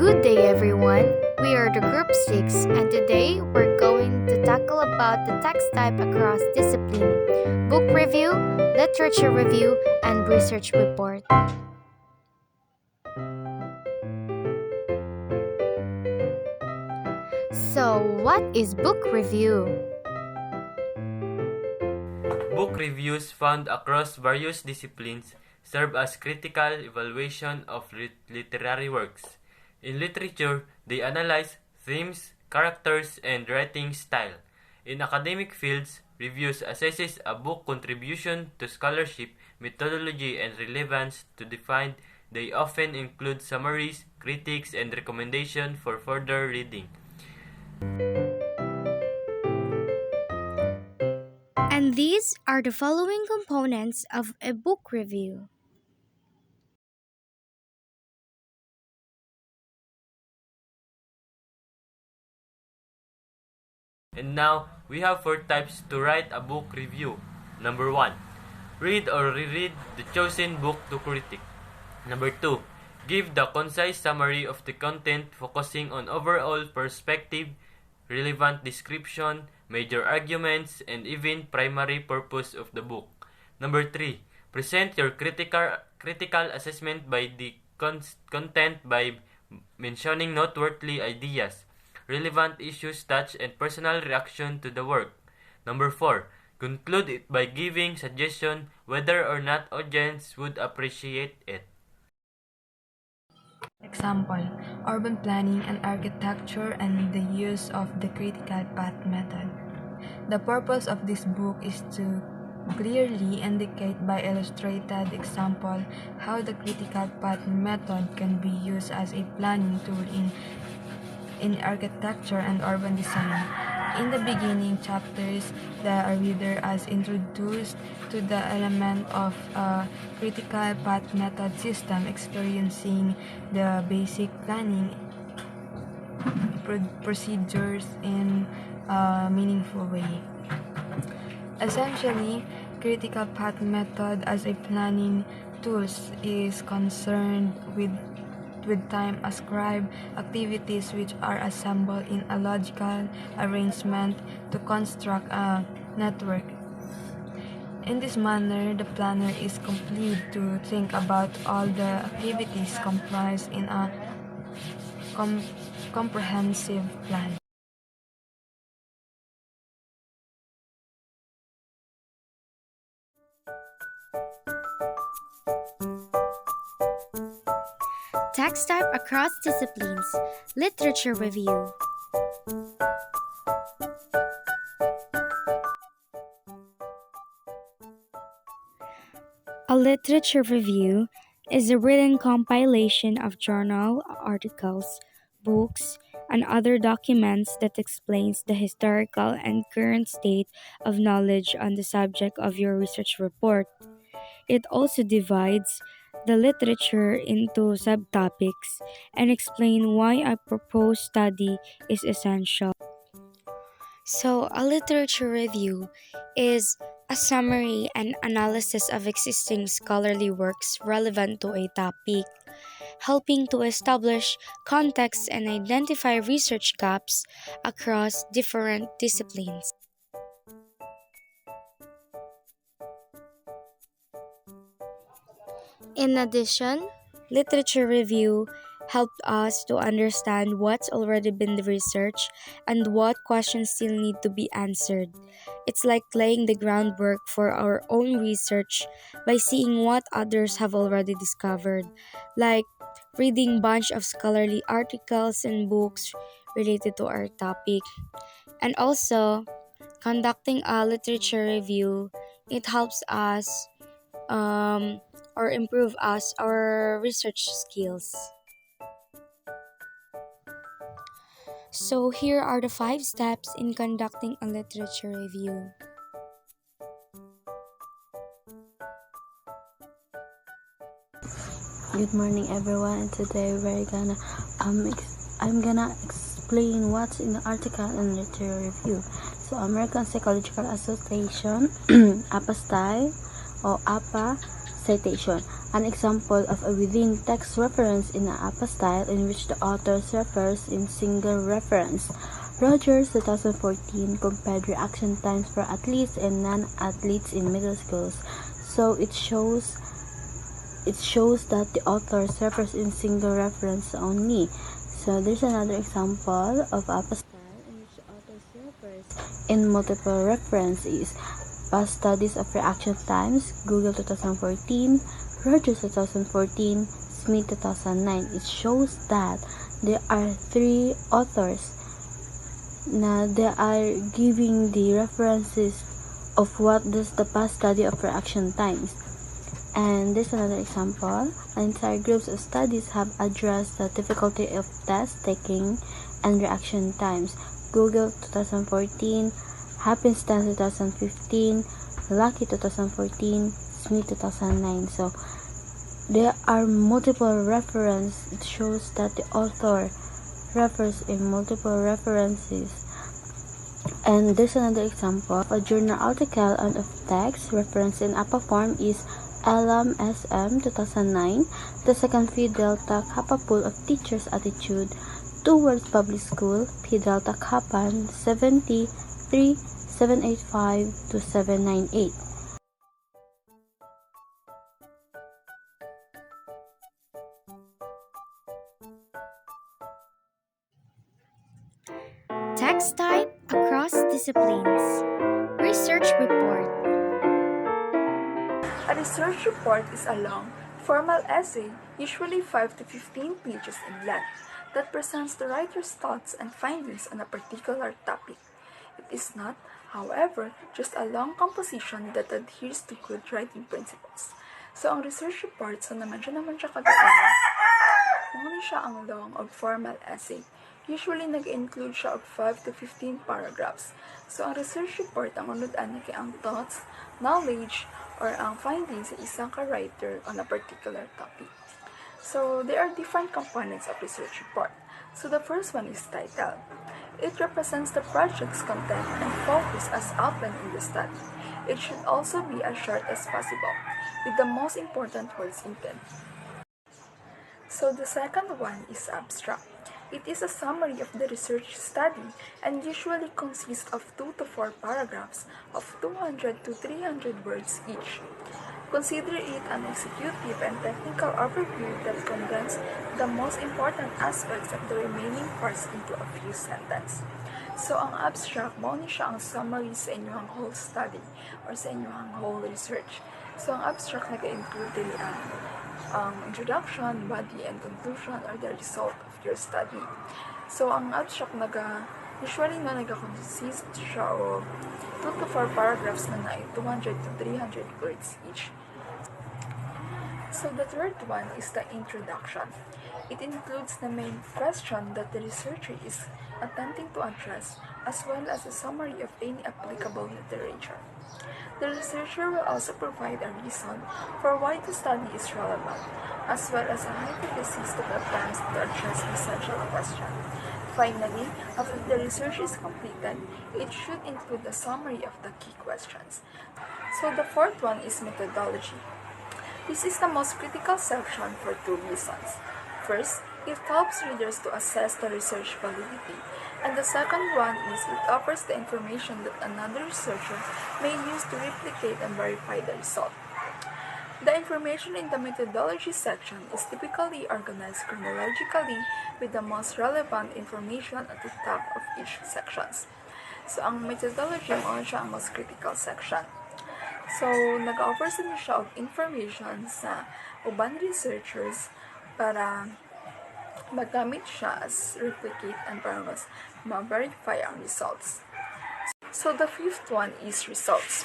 Good day everyone. We are the group 6 and today we're going to tackle about the text type across discipline, book review, literature review, and research report. So, what is book review? Book reviews found across various disciplines serve as critical evaluation of literary works. In literature, they analyze themes, characters, and writing style. In academic fields, reviews assesses a book contribution to scholarship, methodology, and relevance to define. They often include summaries, critiques, and recommendations for further reading. And these are the following components of a book review. And now, we have 4 types to write a book review. Number 1. Read or reread the chosen book to critic. Number 2. Give the concise summary of the content focusing on overall perspective, relevant description, major arguments, and even primary purpose of the book. Number 3. Present your critical assessment by the content by mentioning noteworthy ideas, relevant issues touched, and personal reaction to the work. Number 4. Conclude it by giving suggestion whether or not audience would appreciate it. Example, urban planning and architecture and the use of the critical path method. The purpose of this book is to clearly indicate by illustrated example how the critical path method can be used as a planning tool in architecture and urban design. In the beginning chapters, the reader is introduced to the element of a critical path method system, experiencing the basic planning procedures in a meaningful way. Essentially, critical path method as a planning tool is concerned with time ascribed activities which are assembled in a logical arrangement to construct a network. In this manner, the planner is compelled to think about all the activities comprised in a comprehensive plan. Text type across disciplines, literature review. A literature review is a written compilation of journal articles, books, and other documents that explains the historical and current state of knowledge on the subject of your research report. It also divides the literature into subtopics and explain why a proposed study is essential. So, a literature review is a summary and analysis of existing scholarly works relevant to a topic, helping to establish context and identify research gaps across different disciplines. In addition, literature review helped us to understand what's already been researched and what questions still need to be answered. It's like laying the groundwork for our own research by seeing what others have already discovered, like reading bunch of scholarly articles and books related to our topic. And also, conducting a literature review, it helps us um, or improve us our research skills. So here are the 5 steps in conducting a literature review. Good morning, everyone. And today I'm gonna explain what's in the article and literature review. So, American Psychological Association, APA style or APA citation. An example of a within-text reference in an APA style in which the author refers in single reference. Rogers 2014 compared reaction times for athletes and non-athletes in middle schools. So it shows that the author refers in single reference only. So there's another example of APA style in which the author refers in multiple references. Past studies of reaction times, Google 2014, Rogers 2014, Smith 2009. It shows that there are three authors na they are giving the references of what does the past study of reaction times. And there's another example. Entire groups of studies have addressed the difficulty of test taking and reaction times. Google 2014, Happenstance 2015, Lucky 2014, Smith 2009. So there are multiple references. It shows that the author refers in multiple references. And there's another example. A journal article out of text reference in APA form is Elam SM 2009, the second Phi Delta Kappa Pool of Teachers' Attitude Towards Public School, Phi Delta Kappa 73, 785 to 798. Text type across disciplines. Research report. A research report is a long, formal essay, usually 5 to 15 pages in length, that presents the writer's thoughts and findings on a particular topic. It is not, however, just a long composition that adheres to good writing principles. So, ang research report, so na-mention naman siya kagaina, muna siya ang long or formal essay. Usually, nag-include siya of 5 to 15 paragraphs. So, ang research report, ang unudan kay ang thoughts, knowledge, or ang findings sa isang ka-writer on a particular topic. So, there are different components of research report. So, the first one is title. It represents the project's content and focus as outlined in the study. It should also be as short as possible, with the most important words intent. So the second one is abstract. It is a summary of the research study and usually consists of 2 to 4 paragraphs of 200 to 300 words each. Consider it an executive and technical overview that condenses the most important aspects of the remaining parts into a few sentences. So, ang abstract, mo ni siya ang summary sa inyong whole study or sa inyong whole research. So, ang abstract nag-include dili ang introduction, body, and conclusion or the result of your study. So, ang abstract usually nag-consist siya o 2 to 4 paragraphs na 200 to 300 words each. So the third one is the introduction. It includes the main question that the researcher is attempting to address, as well as a summary of any applicable literature. The researcher will also provide a reason for why the study is relevant, as well as a hypothesis that attempts to address the essential question. Finally, after the research is completed, it should include a summary of the key questions. So the fourth one is methodology. This is the most critical section for two reasons. First, it helps readers to assess the research validity, and the second one is it offers the information that another researcher may use to replicate and verify the result. The information in the methodology section is typically organized chronologically with the most relevant information at the top of each section. So, ang methodology mo siya ang most critical section. So, nag-offer siya of information sa uban researchers para magamit siya as replicate and para mas ma-verify ang results. So, the fifth one is results.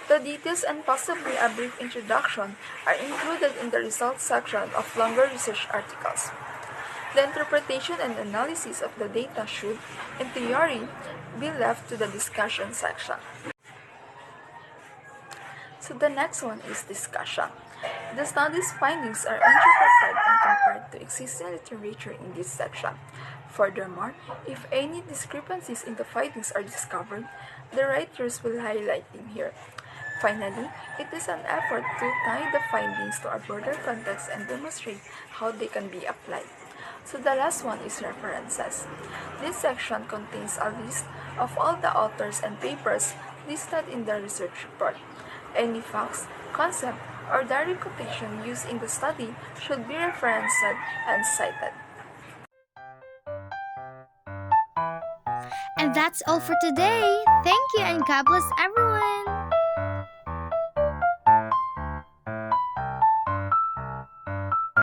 The details and possibly a brief introduction are included in the results section of longer research articles. The interpretation and analysis of the data should, in theory, be left to the discussion section. So the next one is discussion. The study's findings are interpreted and compared to existing literature in this section. Furthermore, if any discrepancies in the findings are discovered, the writers will highlight them here. Finally, it is an effort to tie the findings to a broader context and demonstrate how they can be applied. So the last one is references. This section contains a list of all the authors and papers listed in the research report. Any facts, concept, or direct quotation used in the study should be referenced and cited. And that's all for today. Thank you and God bless everyone.